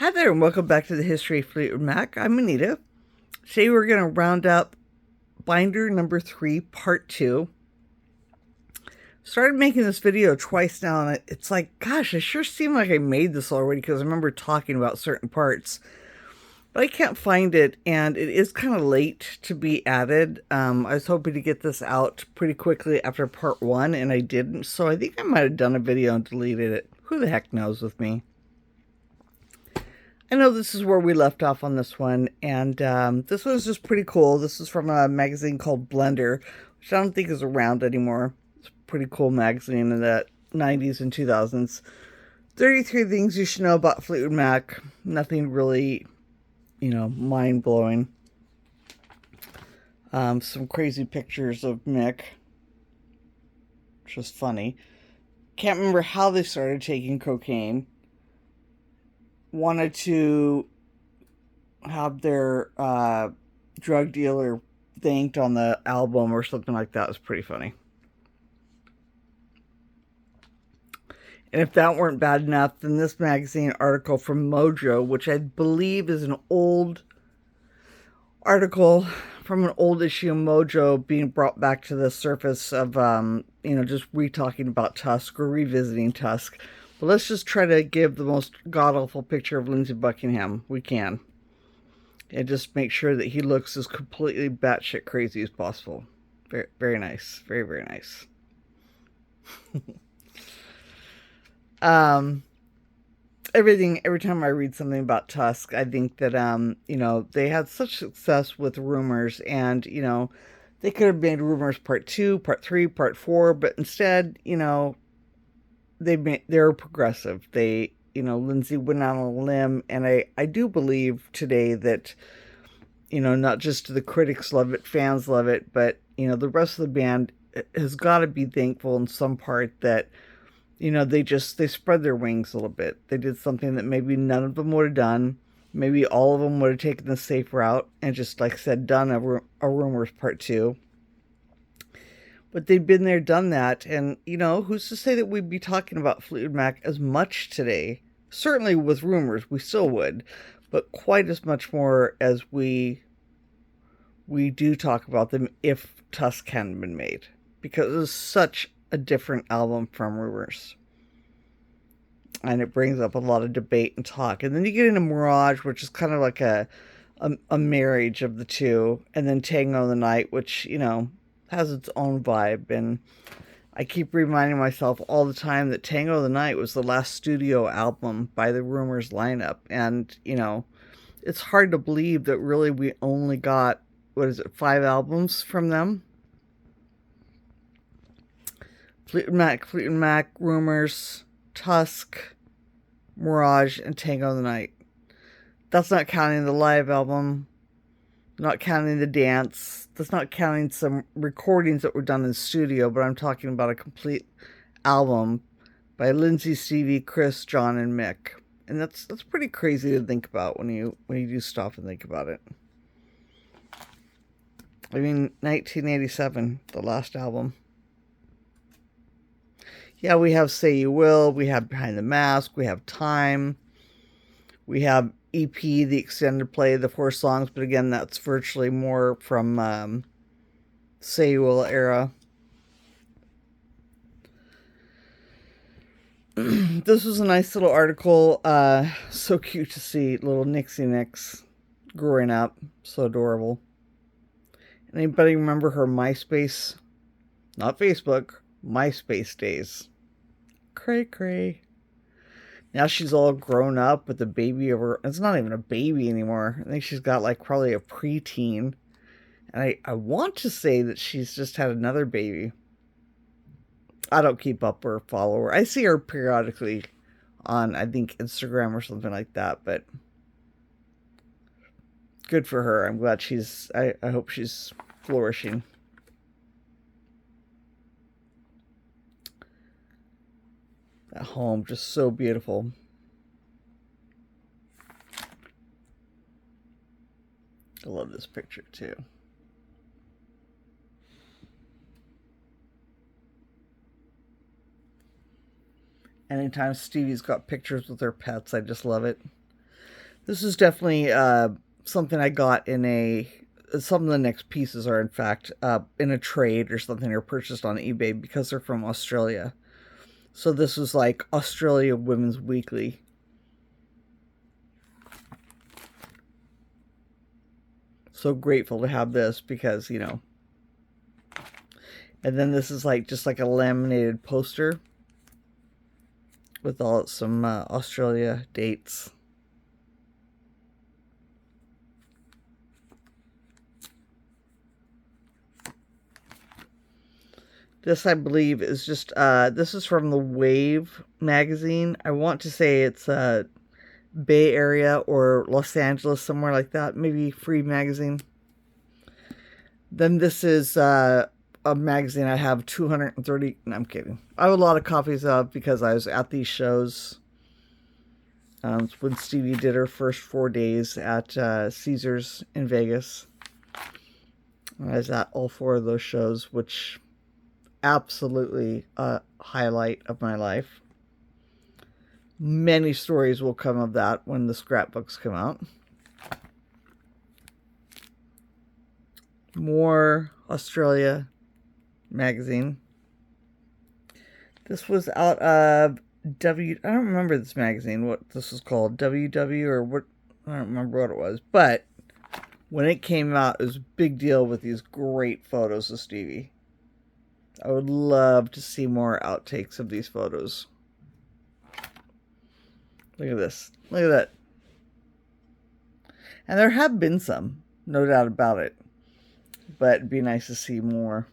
Hi there, and welcome back to the History of Fleetwood Mac. I'm Anita. Today we're going to round up binder number 3, part 2. Started making this video twice now, and it's like, gosh, I sure seem like I made this already because I remember talking about certain parts. But I can't find it, and it is kind of late to be added. I was hoping to get this out pretty quickly after part 1, and I didn't. So I think I might have done a video and deleted it. Who the heck knows with me? I know this is where we left off on this one, and this one's just pretty cool. This is from a magazine called Blender, which I don't think is around anymore. It's a pretty cool magazine in the 90s and 2000s. 33 things you should know about Fleetwood Mac. Nothing really, mind-blowing. Some crazy pictures of Mick, which was funny. Can't remember how they started taking cocaine. Wanted to have their drug dealer thanked on the album or something like that. It was pretty funny. And if that weren't bad enough, then this magazine article from Mojo, which I believe is an old article from an old issue of Mojo being brought back to the surface of, just re-talking about Tusk or revisiting Tusk. But let's just try to give the most god-awful picture of Lindsey Buckingham we can. And just make sure that he looks as completely batshit crazy as possible. Very, very nice. Very, very nice. Every time I read something about Tusk, I think that, they had such success with Rumors, and, they could have made Rumors part 2, part 3, part 4, but instead, they're progressive. Lindsey went out on a limb, and I do believe today that, not just the critics love it, fans love it, but, the rest of the band has got to be thankful in some part that, they spread their wings a little bit. They did something that maybe none of them would have done. Maybe all of them would have taken the safe route and just, like I said, done a Rumors part 2. But they'd been there, done that, and, who's to say that we'd be talking about Fleetwood Mac as much today? Certainly with Rumors, we still would, but quite as much more as we do talk about them if Tusk hadn't been made. Because it was such a different album from Rumors. And it brings up a lot of debate and talk. And then you get into Mirage, which is kind of like a marriage of the two. And then Tango in the Night, which, has its own vibe. And I keep reminding myself all the time that Tango of the Night was the last studio album by the Rumors lineup. And, it's hard to believe that really we only got, 5 albums from them? Fleetwood Mac, Rumors, Tusk, Mirage, and Tango of the Night. That's not counting the live album, not counting the dance. That's not counting some recordings that were done in the studio, but I'm talking about a complete album by Lindsey, Stevie, Chris, John, and Mick. And that's pretty crazy to think about when you do stop and think about it. I mean, 1987, the last album. Yeah, we have Say You Will, we have Behind the Mask, we have Time, we have EP, the extended play, the 4 songs, but again, that's virtually more from Say You Will era. This was a nice little article. So cute to see little Nixie Nix growing up. So adorable. Anybody remember her MySpace? Not Facebook. MySpace days. Cray cray. Now she's all grown up with a baby of her. It's not even a baby anymore. I think she's got like probably a preteen. And I want to say that she's just had another baby. I don't keep up or follow her. I see her periodically on, I think, Instagram or something like that. But good for her. I'm glad I hope she's flourishing. That home, just so beautiful. I love this picture too. Anytime Stevie's got pictures with her pets, I just love it. This is definitely something I got in a. Some of the next pieces are, in fact, in a trade or something, or purchased on eBay because they're from Australia. So this was like Australia Women's Weekly. So grateful to have this because, you know. And then this is like just like a laminated poster with all some Australia dates. This, I believe, is just, this is from the Wave magazine. I want to say it's Bay Area or Los Angeles, somewhere like that. Maybe Free magazine. Then this is a magazine I have 230. No, I'm kidding. I have a lot of copies of because I was at these shows. When Stevie did her first 4 days at Caesars in Vegas. I was at all 4 of those shows, which absolutely a highlight of my life. Many stories will come of that when the scrapbooks come out. More Australia magazine. This was out of I don't remember this magazine, what this was called, WW or what, I don't remember what it was, but when it came out, it was a big deal with these great photos of Stevie. I would love to see more outtakes of these photos. Look at this. Look at that. And there have been some, no doubt about it. But it'd be nice to see more.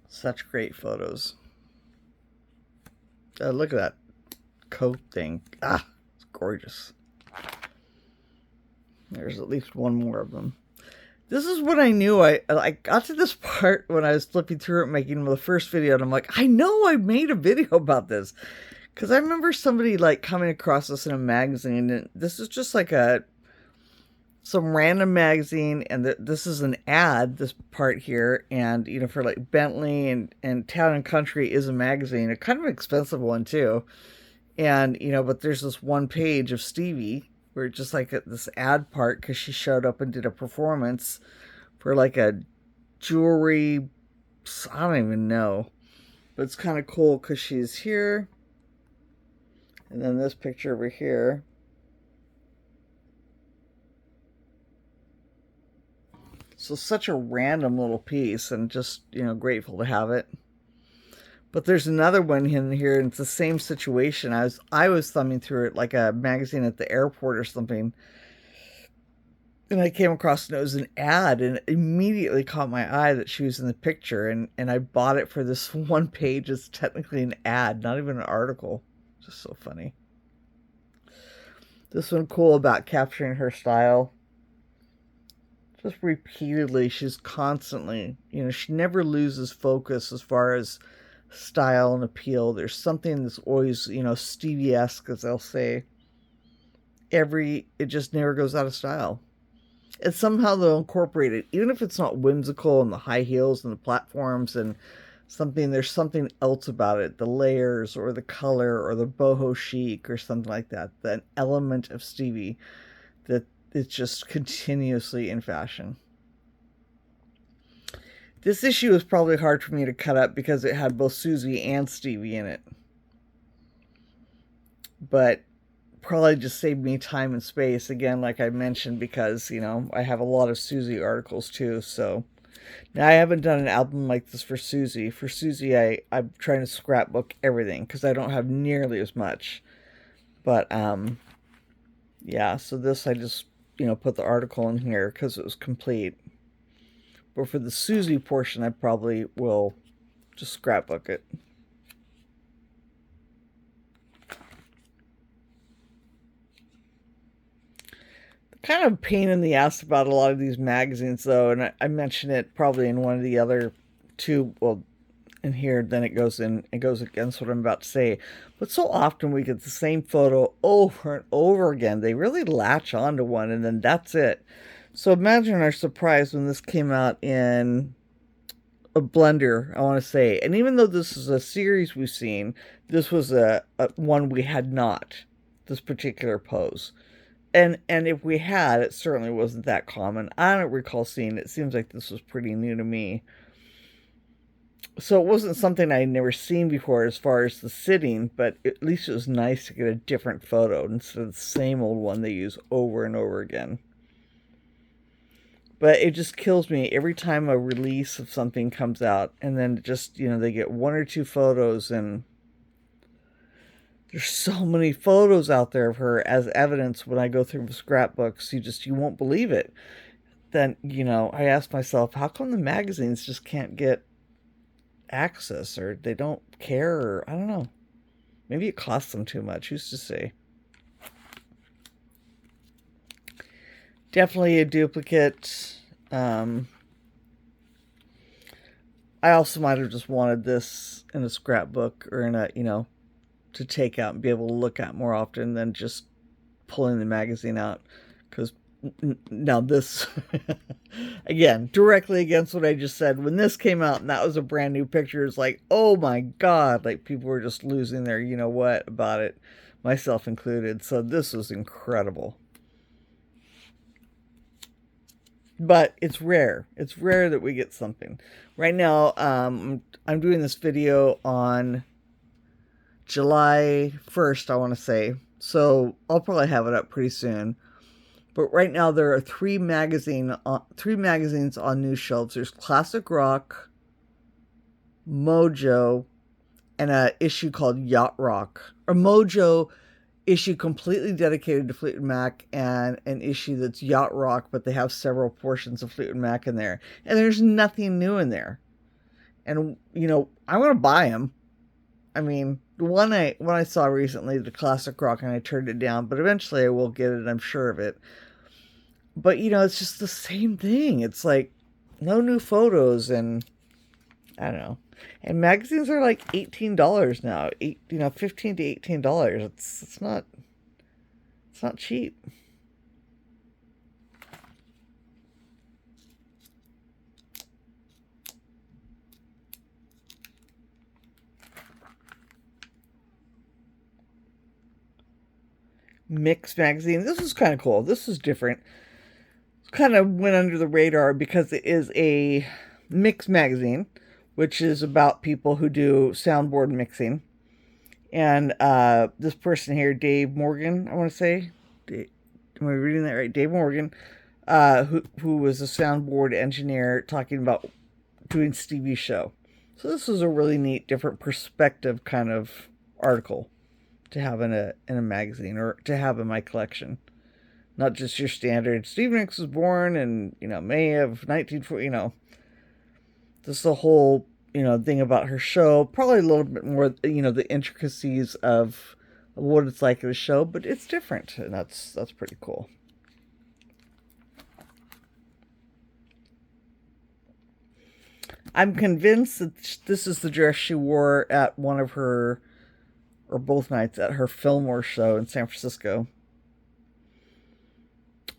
Such great photos. Look at that coat thing. Ah, it's gorgeous. There's at least one more of them. This is what I knew. I got to this part when I was flipping through it, making the first video, and I'm like, I know I made a video about this. Because I remember somebody like coming across this in a magazine, and this is just like some random magazine, and this is an ad, this part here, and, you know, for like Bentley and Town and Country is a magazine, a kind of expensive one too. And, you know, but there's this one page of Stevie where just like this ad part, because she showed up and did a performance for like a jewelry, I don't even know, but it's kind of cool because she's here, and then this picture over here. So such a random little piece, and just, you know, grateful to have it. But there's another one in here, and it's the same situation. I was thumbing through it like a magazine at the airport or something, and I came across, and it was an ad, and it immediately caught my eye that she was in the picture, and I bought it for this one page. It's technically an ad, not even an article. Just so funny. This one cool about capturing her style. Just repeatedly, she's constantly, you know, she never loses focus as far as style and appeal. There's something that's always, you know, Stevie-esque, as they'll say. It just never goes out of style. And somehow they'll incorporate it, even if it's not whimsical, and the high heels and the platforms and something, there's something else about it, the layers or the color or the boho chic or something like that, an element of Stevie that it's just continuously in fashion. This issue was probably hard for me to cut up because it had both Susie and Stevie in it. But probably just saved me time and space, again, like I mentioned, because, you know, I have a lot of Susie articles too. So now I haven't done an album like this for Susie. For Susie, I'm trying to scrapbook everything because I don't have nearly as much. But yeah, so this I just, you know, put the article in here because it was complete. But for the Susie portion, I probably will just scrapbook it. Kind of pain in the ass about a lot of these magazines, though, and I mentioned it probably in one of the other two, well, in here, then it goes against what I'm about to say. But so often we get the same photo over and over again. They really latch onto one, and then that's it. So imagine our surprise when this came out in a blender, I want to say. And even though this is a series we've seen, this was a one we had not, this particular pose. And if we had, it certainly wasn't that common. I don't recall seeing it. It seems like this was pretty new to me. So it wasn't something I'd never seen before as far as the sitting, but at least it was nice to get a different photo instead of the same old one they use over and over again. But it just kills me every time a release of something comes out, and then just, they get one or two photos, and there's so many photos out there of her as evidence. When I go through the scrapbooks, you won't believe it. Then, I ask myself, how come the magazines just can't get access, or they don't care, or I don't know. Maybe it costs them too much. Who's to say? Definitely a duplicate. I also might have just wanted this in a scrapbook or in a, to take out and be able to look at more often than just pulling the magazine out. Because now this, again, directly against what I just said, when this came out and that was a brand new picture, it's like, oh my God, like people were just losing their what about it, myself included. So this was incredible. But it's rare. It's rare that we get something. Right now, I'm doing this video on July 1st, I want to say. So I'll probably have it up pretty soon. But right now there are three magazines on news shelves. There's Classic Rock, Mojo, and an issue called Yacht Rock. Or Mojo issue completely dedicated to Fleetwood Mac, and an issue that's Yacht Rock, but they have several portions of Fleetwood Mac in there. And there's nothing new in there. And, I want to buy them. I mean, the one I saw recently, the Classic Rock, and I turned it down, but eventually I will get it, I'm sure of it. But, it's just the same thing. It's like no new photos, and I don't know. And magazines are like $18 now. $15 to $18. It's not cheap. Mix magazine. This is kind of cool. This is different. Kind of went under the radar because it is a mix magazine, which is about people who do soundboard mixing. And this person here, Dave Morgan, I want to say, am I reading that right? Dave Morgan, who was a soundboard engineer, talking about doing Stevie's show. So this was a really neat, different perspective kind of article to have in a magazine, or to have in my collection. Not just your standard, Stevie Nicks was born in, May of 1940, This is the whole, thing about her show. Probably a little bit more, the intricacies of what it's like at a show, but it's different, and that's pretty cool. I'm convinced that this is the dress she wore at one of her, or both nights, at her Fillmore show in San Francisco.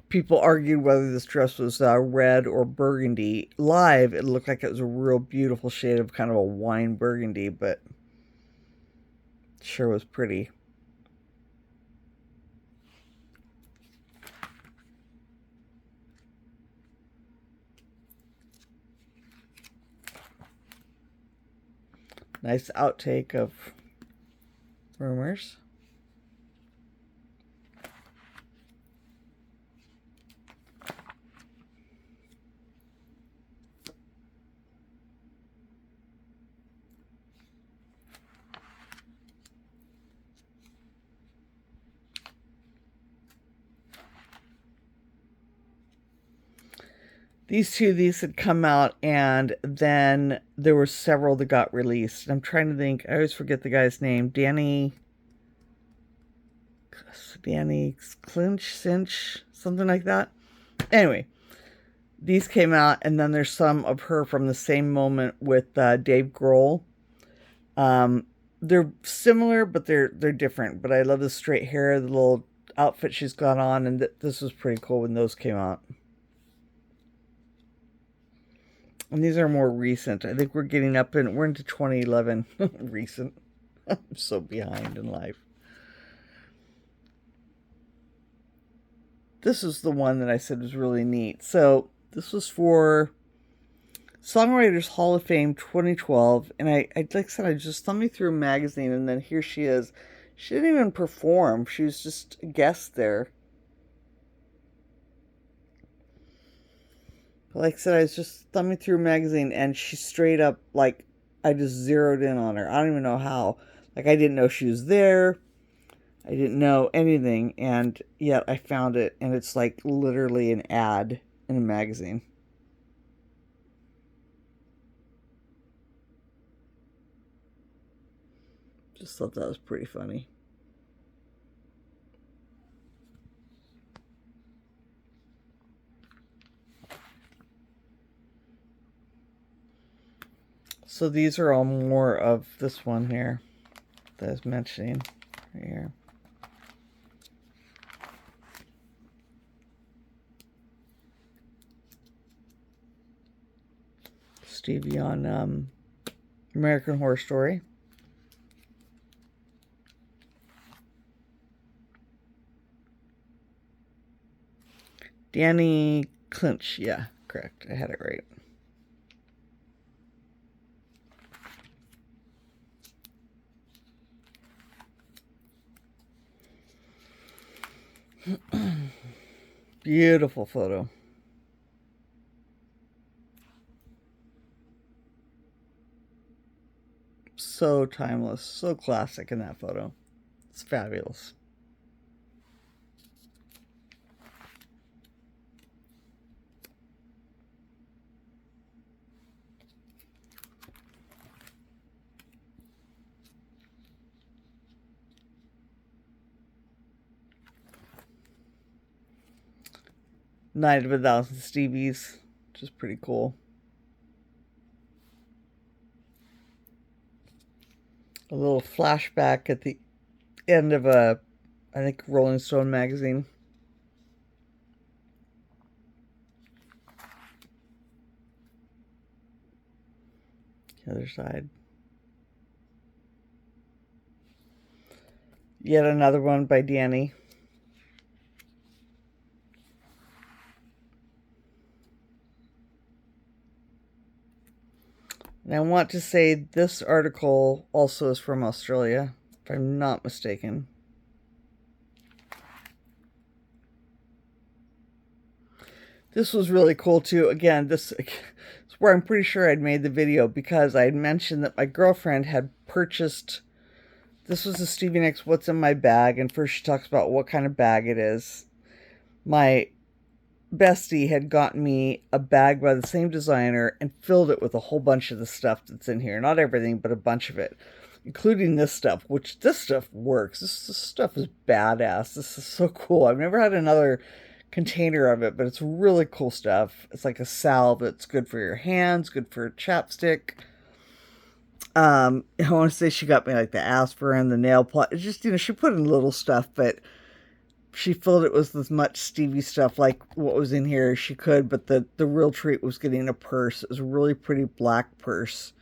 People argued whether this dress was red or burgundy. Live, it looked like it was a real beautiful shade of kind of a wine burgundy, but it sure was pretty. Nice outtake of Rumors. These had come out, and then there were several that got released. I'm trying to think. I always forget the guy's name. Danny Cinch, something like that. Anyway, these came out, and then there's some of her from the same moment with Dave Grohl. They're similar, but they're different. But I love the straight hair, the little outfit she's got on, and this was pretty cool when those came out. And these are more recent. I think we're getting up in, we're into 2011. Recent. I'm so behind in life. This is the one that I said was really neat. So this was for Songwriters Hall of Fame 2012, and I like I said, I just thumbed through a magazine, and then here she is. She didn't even perform. She was just a guest there. But like I said, I was just thumbing through a magazine, and she straight up, like, I just zeroed in on her. I don't even know how. Like, I didn't know she was there. I didn't know anything, and yet I found it, and it's like literally an ad in a magazine. Just thought that was pretty funny. So these are all more of this one here that I was mentioning right here. Stevie on American Horror Story. Danny Clinch. Yeah, correct. I had it right. Beautiful photo. So timeless, so classic in that photo. It's fabulous. Night of a Thousand Stevies, which is pretty cool. A little flashback at the end of I think, Rolling Stone magazine. The other side. Yet another one by Danny. And I want to say this article also is from Australia, if I'm not mistaken. This was really cool too. Again, this is where I'm pretty sure I'd made the video, because I had mentioned that my girlfriend had purchased, this was a Stevie Nicks What's in My Bag, and first she talks about what kind of bag it is. My bestie had gotten me a bag by the same designer and filled it with a whole bunch of the stuff that's in here. Not everything, but a bunch of it, including this stuff, which this stuff works. This stuff is badass. This is so cool. I've never had another container of it, but it's really cool stuff. It's like a salve that's good for your hands, good for chapstick. I want to say she got me like the aspirin, the nail polish. It's just, she put in little stuff, but she filled it with as much Stevie stuff, like what was in here, as she could. But the real treat was getting a purse. It was a really pretty black purse.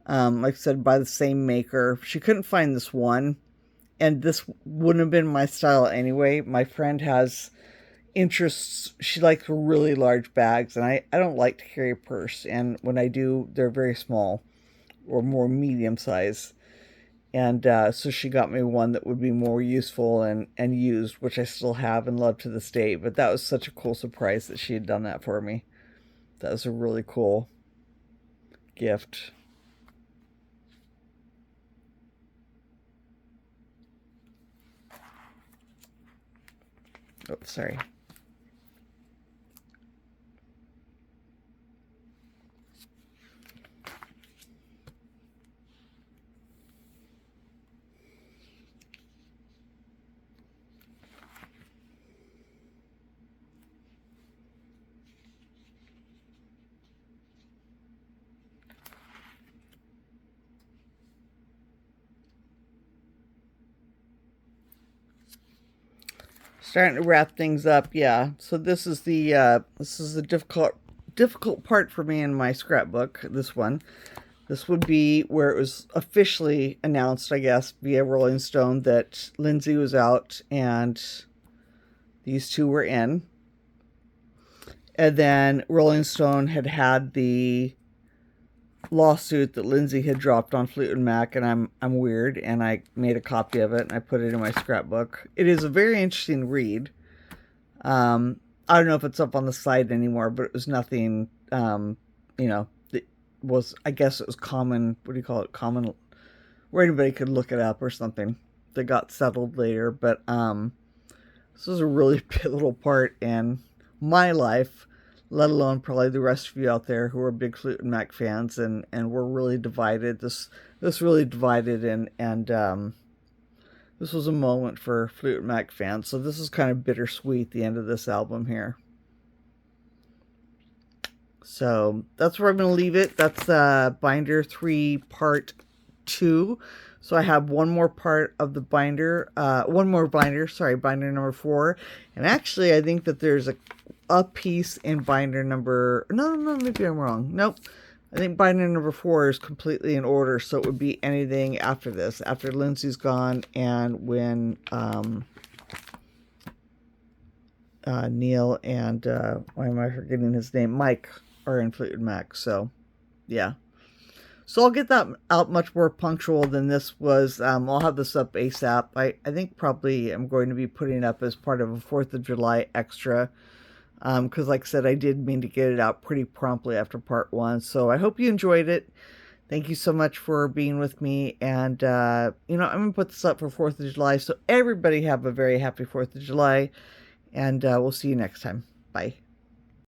Like I said, by the same maker. She couldn't find this one, and this wouldn't have been my style anyway. My friend has interests. She likes really large bags, and I don't like to carry a purse. And when I do, they're very small or more medium size. And so she got me one that would be more useful and used, which I still have and love to this day. But that was such a cool surprise that she had done that for me. That was a really cool gift. Oh, sorry. Starting to wrap things up, yeah. So this is the difficult part for me in my scrapbook, this one. This would be where it was officially announced, I guess, via Rolling Stone that Lindsay was out and these two were in. And then Rolling Stone had the lawsuit that Lindsay had dropped on Fleetwood Mac, and I'm weird, and I made a copy of it and I put it in my scrapbook. It is a very interesting read. I don't know if it's up on the site anymore, but it was nothing, that was, I guess it was common, what do you call it, common, where anybody could look it up or something that got settled later. But this was a really pivotal part in my life, let alone probably the rest of you out there who are big Fleetwood Mac fans, and we're really divided. This really divided, and this was a moment for Fleetwood Mac fans. So this is kind of bittersweet, the end of this album here. So that's where I'm going to leave it. That's Binder 3 Part 2. So I have one more part of the binder, binder number 4. And actually, I think that there's a piece in binder number, no, maybe I'm wrong. Nope. I think binder number 4 is completely in order, so it would be anything after this, after Lindsay's gone, and when Neil and, why am I forgetting his name? Mike are in Fleetwood Mac. So, yeah. So I'll get that out much more punctual than this was. I'll have this up ASAP. I think probably I'm going to be putting it up as part of a 4th of July extra. Because like I said, I did mean to get it out pretty promptly after part 1. So I hope you enjoyed it. Thank you so much for being with me. And, I'm going to put this up for 4th of July. So everybody have a very happy 4th of July. And we'll see you next time. Bye.